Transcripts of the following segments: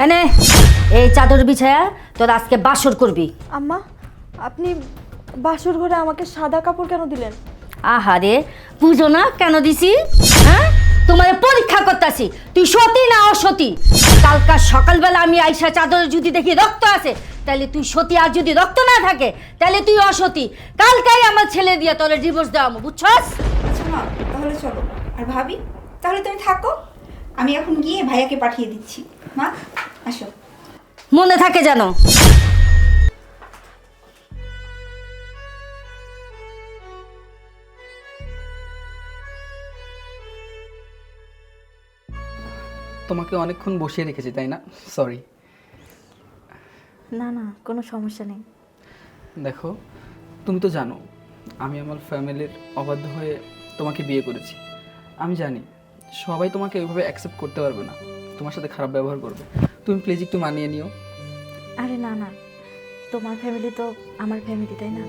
এনে এই চাদর বিছায়া তোর আজকে বাসর করবি। আম্মা, আপনি বাসর ঘরে আমাকে সাদা কাপড় কেন দিলেন? আহারে বুঝো না কেন দিছি? হ্যাঁ, তোমার পরীক্ষা করতেছি তুই সতী না অসতী। কালকা সকালবেলা আমি আইসা চাদরে যদি দেখি রক্ত আছে তাহলে তুই সতী, আর যদি রক্ত না থাকে তাহলে তুই অসতী। কালকাই আমার ছেলে দিয়ে তোর ডিভোর্স দেওয়া, বুঝছস? আচ্ছা মা, তাহলে চলো। আর ভাবি, তাহলে তুমি থাকো, আমি এখন গিয়ে ভাইয়াকে পাঠিয়ে দিচ্ছি। মা আসো। মনে থাকে যেন। তোমাকে অনেকক্ষণ বসিয়ে রেখেছি তাই না? সরি। না না, কোনো সমস্যা নেই। দেখো, তুমি তো জানো আমি আমার ফ্যামিলির অবাধ্য হয়ে তোমাকে বিয়ে করেছি। আমি জানি সবাই তোমাকে ওইভাবে অ্যাকসেপ্ট করতে পারবে না, তোমার সাথে খারাপ ব্যবহার করবে। তুমি প্লিজ একটু মানিয়ে নিও। আরে না না, তোমার ফ্যামিলি তো আমার ফ্যামিলি, তাই না?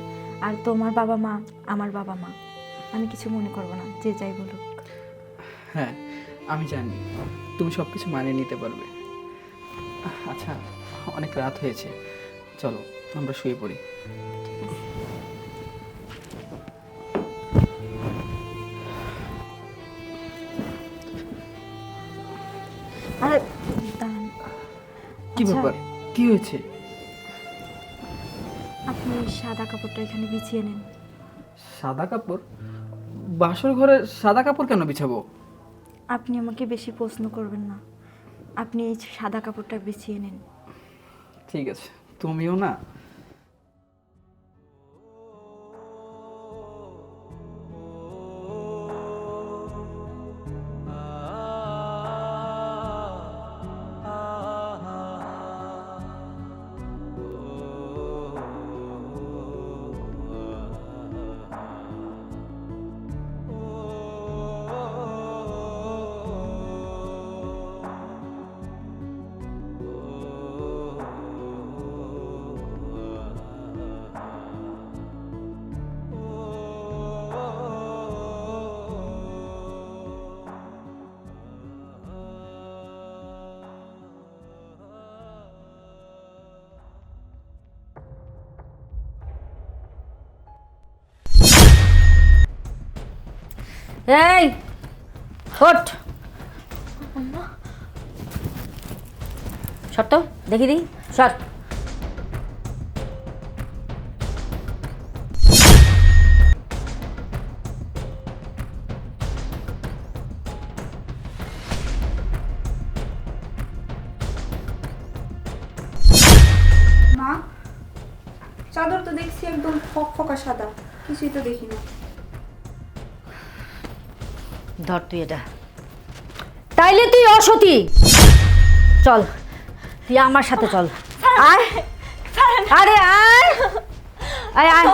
আর তোমার বাবা মা আমার বাবা মা, আমি কিছু মনে করবো না, যে যাই বলুক। হ্যাঁ, আমি জানি তুমি সব কিছু মানিয়ে নিতে পারবে। আচ্ছা, অনেক রাত হয়েছে, চলো আমরা শুয়ে পড়ি। আরে দাঁড়ান। কি আচ্ছা, ব্যাপার? কি হয়েছে? আপনি ওই সাদা কাপড়টা এখানে বিছিয়ে নেন। সাদা কাপড়? বাসর ঘরে সাদা কাপড় কেন বিছাবো? আপনি আমাকে বেশি প্রশ্ন করবেন না, আপনি এই সাদা কাপড়টা বিছিয়ে নেন। ঠিক আছে, তুমিও না। এই ওঠ, সর তো দেখি দি, সর। মা, চাদর তো দেখছি একদম ফকফকা সাদা, কিছুই তো দেখি না। ধর তুই এটা, তাইলে তুই অসতী। চল তুই আমার সাথে চল। আয়, আরে আয় আয় আয়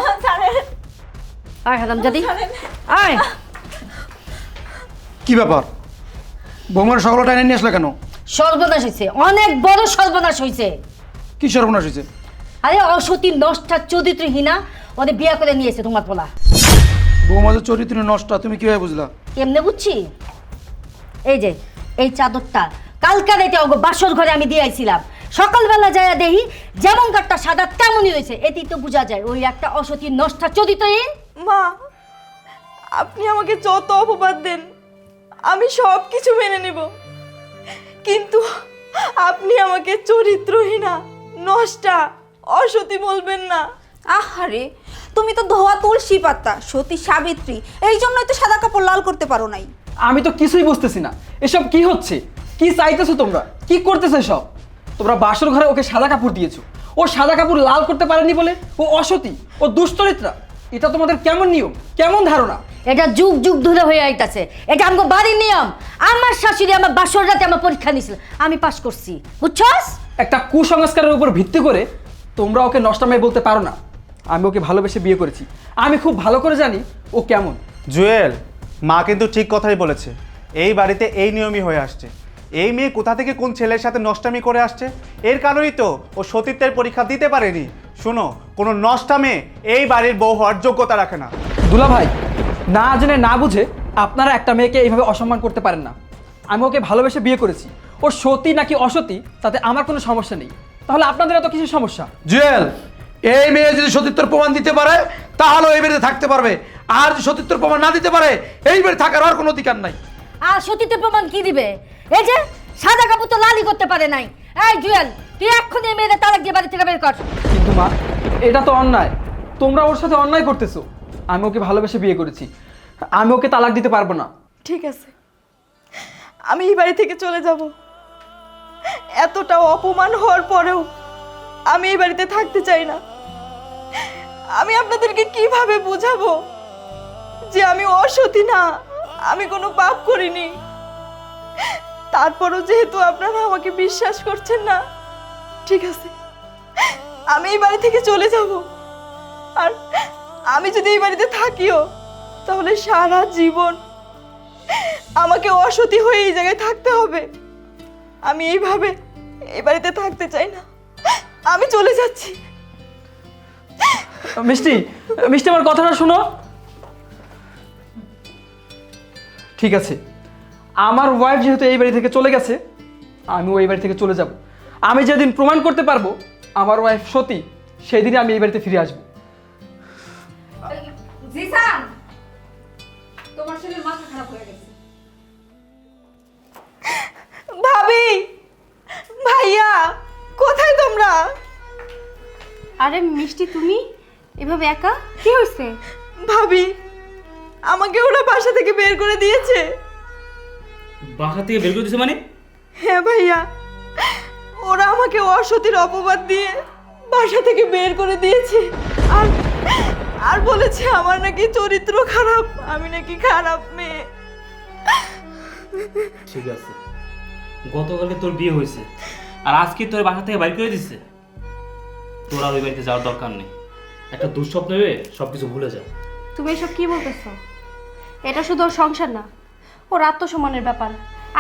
আয় হারামজাদি, আয়। কি ব্যাপার? বৌমার সকলটা এনে নিয়ে আসলে কেন? সর্বনাশ হয়েছে, অনেক বড় সর্বনাশ হয়েছে। কি সর্বনাশ হয়েছে? আরে অসতী নষ্টা চরিত্রহীনা ওদের বিয়ে করে নিয়েছে তোমার পোলা। বৌমা যে চরিত্র নষ্ট, তুমি কিভাবে বুঝলা? কেমনে বুঝছি? এই যে এই চাদরটা কালকা রাতে ওগো বাসর ঘরে আমি দিয়ে আইছিলাম, সকালবেলা যায় দেখি যেমন কাঠটা সাদা তেমনই হয়েছে। এতেই তো বোঝা যায় ওই একটা অসতী নষ্টা চরিত্রহীন। মা, আপনি আমাকে যত অপবাদ দেন আমি সব কিছু মেনে নেব, কিন্তু আপনি আমাকে চরিত্রহীনা, নষ্টা, অসতী বলবেন না। আহারে, তুমি তো ধোয়া তুলসী পাতা, সতী সাবিত্রী, এই জন্যই তো সাদা কাপড় লাল করতে পারো নাই। আমি তো কিছুই বুঝতেছি না, এসব কি হচ্ছে? কি চাইতেছো তোমরা? কি করতেছো সব? তোমরা বাসর ঘরে ওকে সাদা কাপড় দিয়েছো, ও সাদা কাপড় লাল করতে পারেনি বলে ও অসতী, ও দুশ্চরিত্রা। এটা তোমাদের কেমন নিয়ম, কেমন ধারণা? এটা যুগ যুগ ধরে হয়ে আইতাছে, এটা আমার বাড়ির নিয়ম। আমার শাশুড়ি আমার বাসর রাতে আমার পরীক্ষা নিয়েছিল, আমি পাস করছি, বুঝছস? একটা কুসংস্কারের উপর ভিত্তি করে তোমরা ওকে নষ্টামে বলতে পারো না। আমি ওকে ভালোবেসে বিয়ে করেছি, আমি খুব ভালো করে জানি ও কেমন। জুয়েল, মা কিন্তু ঠিক কথাই বলেছে। এই বাড়িতে এই নিয়মই হয়ে আসছে। এই মেয়ে কোথা থেকে কোন ছেলের সাথে নষ্টামি করে আসছে, এর কারণেই তো ও সতীত্বের পরীক্ষা দিতে পারেনি। শোনো, কোনো নষ্টা মেয়ে এই বাড়ির বউ হওয়ার যোগ্যতা রাখে না। দুলা ভাই, না জেনে না বুঝে আপনারা একটা মেয়েকে এইভাবে অসম্মান করতে পারেন না। আমি ওকে ভালোবেসে বিয়ে করেছি। ও সতী নাকি অসতী তাতে আমার কোনো সমস্যা নেই, তাহলে আপনাদের এত কিছু সমস্যা? জুয়েল, এই মেয়ে যদি সতীত্বর প্রমাণ দিতে পারে তাহলে এই বাড়িতে থাকতে পারবে, আর যদি সতীত্বর প্রমাণ না দিতে পারে এই বাড়ি থাকার আর কোনো অধিকার নাই। আর সতীতে প্রমাণ কি দিবে? এই যে সাদা কাপড় তো লালই করতে পারে নাই। এই জুয়েল, তুই এক্ষুনি এই মেয়েদের তালাক দিয়ে বাড়ি থেকে বের কর। কিন্তু মা, এটা তো অন্যায়। তোমরা ওর সাথে অন্যায় করতেছো। আমি ওকে ভালোবেসে বিয়ে করেছি, আমি ওকে তালাক দিতে পারবো না। ঠিক আছে, আমি এই বাড়ি থেকে চলে যাব। এতটা অপমান হওয়ার পরেও আমি এই বাড়িতে থাকতে চাই না। আমি আপনাদেরকে কিভাবে বোঝাবো যে আমি অসতী না, আমি কোনো পাপ করিনি? তারপরও যেহেতু আপনারা আমাকে বিশ্বাস করছেন না, ঠিক আছে, আমি এই বাড়ি থেকে চলে যাব। আর আমি যদি এই বাড়িতে থাকিও তাহলে সারা জীবন আমাকে অসতী হয়ে এই জায়গায় থাকতে হবে। আমি এইভাবে এই বাড়িতে থাকতে চাই না, আমি চলে যাচ্ছি। মিষ্টি, মিষ্টি, আমার কথাটা শোনো। ঠিক আছে, আমার ওয়াইফ যেহেতু এই বাড়ি থেকে চলে গেছে, আমিও এই বাড়ি থেকে চলে যাব। আমি যেদিন প্রমাণ করতে পারবো আমার ওয়াইফ সতী, সেই দিনই আমি এই বাড়িতে ফিরে আসবো। জিসান, তোমার শরীর মাথা খারাপ হয়ে গেছে। ভাবি, ভাইয়া, কোথায় তোমরা? আরে মিষ্টি, তুমি এভাবে একা? কি হয়েছে? ভাবি, আমাকে ওরা বাসা থেকে বের করে দিয়েছে। বাসা থেকে বের করে দিছে মানে? হ্যাঁ ভাইয়া, ওরা আমাকে অসতীর অপবাদ দিয়ে বাসা থেকে বের করে দিয়েছে। আর আর বলেছে আমার নাকি চরিত্র খারাপ, আমি নাকি খারাপ মেয়ে। ঠিক আছে, গতকালকে তোর বিয়ে হয়েছে আর আজকে তোর বাসা থেকে বাইর করে দিচ্ছে। তোর আর ওই বাড়িতে যাওয়ার দরকার নেই। একটা দুঃস্বপ্ন ভেবে সবকিছু ভুলে যা। তুমি এসব কি বলতেছো? এটা শুধু ওর সংসার না, ওর আত্মসম্মানের ব্যাপার।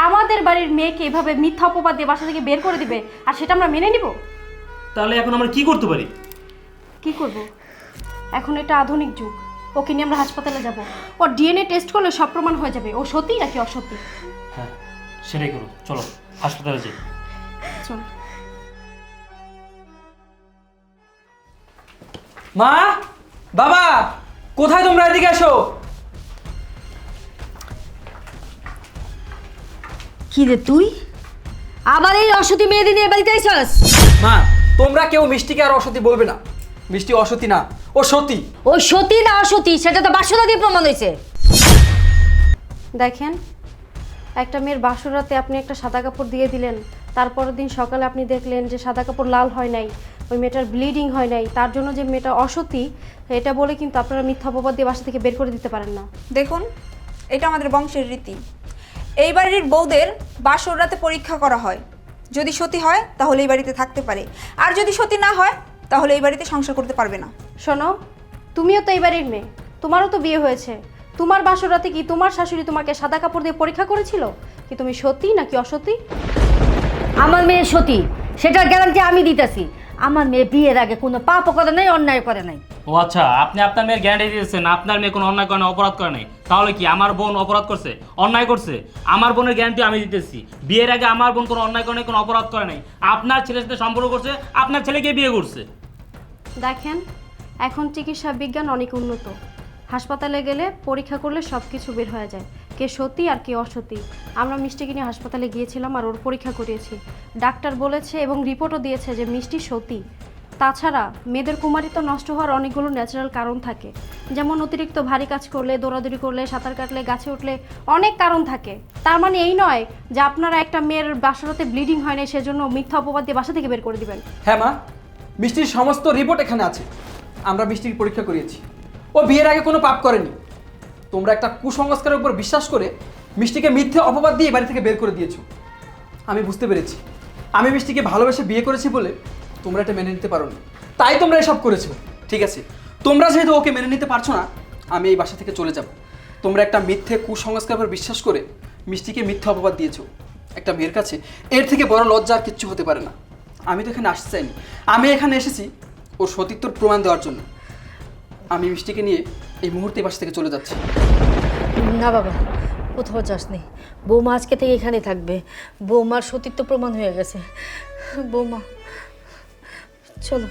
আমাদের বাড়ির মেয়েকে এভাবে মিথ্যা অপবাদ দিয়ে বাসা থেকে বের করে দিবে আর সেটা আমরা মেনে নিব? তাহলে এখন আমরা কি করতে পারি? কি করব? এখন এটা আধুনিক যুগ, ওকে নিয়ে আমরা হাসপাতালে যাব। ওর ডিএনএ টেস্ট করলে সব প্রমাণ হয়ে যাবে ও সত্যি নাকি অসত্যি। হ্যাঁ, সেটাই করো। চলো হাসপাতালে যাই। চল। মা, বাবা, কোথায় তোমরা? এদিকে এসো। কি রে তুই আবার এই অসতী মেয়েদের নিয়ে বাড়িতে আইছস? মা, তোমরা কেউ মিষ্টিকে আর অসতী বলবে না। মিষ্টি অসতী না, ও সতী। ও সতী না অসতী সেটা তো বাসনা দিয়ে প্রমাণ হয়েছে। দেখেন, একটা মেয়ের বাসর রাতে আপনি একটা সাদা কাপড় দিয়ে দিলেন, তারপরের দিন সকালে আপনি দেখলেন যে সাদা কাপড় লাল হয় নাই, ওই মেয়েটার ব্লিডিং হয় নাই, তার জন্য যে মেয়েটা অসতী এটা বলে কিন্তু আপনারা মিথ্যা অপবাদ দিয়ে বাসা থেকে বের করে দিতে পারেন না। দেখুন, এটা আমাদের বংশের রীতি। এই বাড়ির বউদের বাসর রাতে পরীক্ষা করা হয়। যদি সতী হয় তাহলে এই বাড়িতে থাকতে পারে, আর যদি সতী না হয় তাহলে এই বাড়িতে সংসার করতে পারবে না। শোনো, তুমিও তো এই বাড়ির মেয়ে, তোমারও তো বিয়ে হয়েছে। তোমার বাসর রাতে কি তোমার শাশুড়ি তোমাকে সাদা কাপড় দিয়ে পরীক্ষা করেছিল কি তুমি সতী নাকি অসতী? আমার মেয়ে সতী, সেটার গ্যারান্টি আমি দিতেছি। আমার মেয়ে বিয়ের আগে কোনো পাপও করে নাই, অন্যায় করে নাই। ও আচ্ছা, আপনি আপনার মেয়ের গ্যারান্টি দিয়েছেন আপনার মেয়ে কোনো অন্যায় করে না, অপরাধ করে নাই। তাহলে কি আমার বোন অপরাধ করছে, অন্যায় করছে? আমার বোনের গ্যারান্টি আমি দিতেছি, বিয়ের আগে আমার বোন কোনো অন্যায় করে নাই, কোনো অপরাধ করে নাই। আপনার ছেলের সাথে সম্পর্ক করছে, আপনার ছেলেকে বিয়ে করছে। দেখেন, এখন চিকিৎসা বিজ্ঞান অনেক উন্নত। হাসপাতালে গেলে পরীক্ষা করলে সব কিছু বের হয়ে যায়, কে সতী আর কে অসতী। আমরা মিষ্টিকে নিয়ে হাসপাতালে গিয়েছিলাম আর ওর পরীক্ষা করিয়েছি। ডাক্তার বলেছে এবং রিপোর্টও দিয়েছে যে মিষ্টি সতী। তাছাড়া মেয়েদের কুমারিত্ব নষ্ট হওয়ার অনেকগুলো ন্যাচারাল কারণ থাকে, যেমন অতিরিক্ত ভারী কাজ করলে, দৌড়াদৌড়ি করলে, সাঁতার কাটলে, গাছে উঠলে, অনেক কারণ থাকে। তার মানে এই নয় যে আপনারা একটা মেয়ের বাসরাতে ব্লিডিং হয় না সেজন্য মিথ্যা অপবাদ দিয়ে বাসা থেকে বের করে দিবেন। হ্যাঁ মা, মিষ্টির সমস্ত রিপোর্ট এখানে আছে। আমরা মিষ্টির পরীক্ষা করিয়েছি, ও বিয়ের আগে কোনো পাপ করেনি। তোমরা একটা কুসংস্কারের উপর বিশ্বাস করে মিষ্টিকে মিথ্যে অপবাদ দিয়ে বাড়ি থেকে বের করে দিয়েছো। আমি বুঝতে পেরেছি, আমি মিষ্টিকে ভালোবেসে বিয়ে করেছি বলে তোমরা এটা মেনে নিতে পারো না, তাই তোমরা এসব করেছো। ঠিক আছে, তোমরা যেহেতু ওকে মেনে নিতে পারছো না, আমি এই বাসা থেকে চলে যাব। তোমরা একটা মিথ্যে কুসংস্কারের উপর বিশ্বাস করে মিষ্টিকে মিথ্যে অপবাদ দিয়েছো। একটা মেয়ের কাছে এর থেকে বড় লজ্জা আর কিচ্ছু হতে পারে না। আমি তো এখানে আসতে চাইনি, আমি এখানে এসেছি ওর সতীত্বর প্রমাণ দেওয়ার জন্য। আমি মিষ্টিকে নিয়ে এই মুহূর্তে বাসা থেকে চলে যাচ্ছি। না বাবা, কোথাও যাসনি। বৌমা আজকে থেকে এখানে থাকবে। বৌমার সতীত্ব প্রমাণ হয়ে গেছে। বৌমা চলো।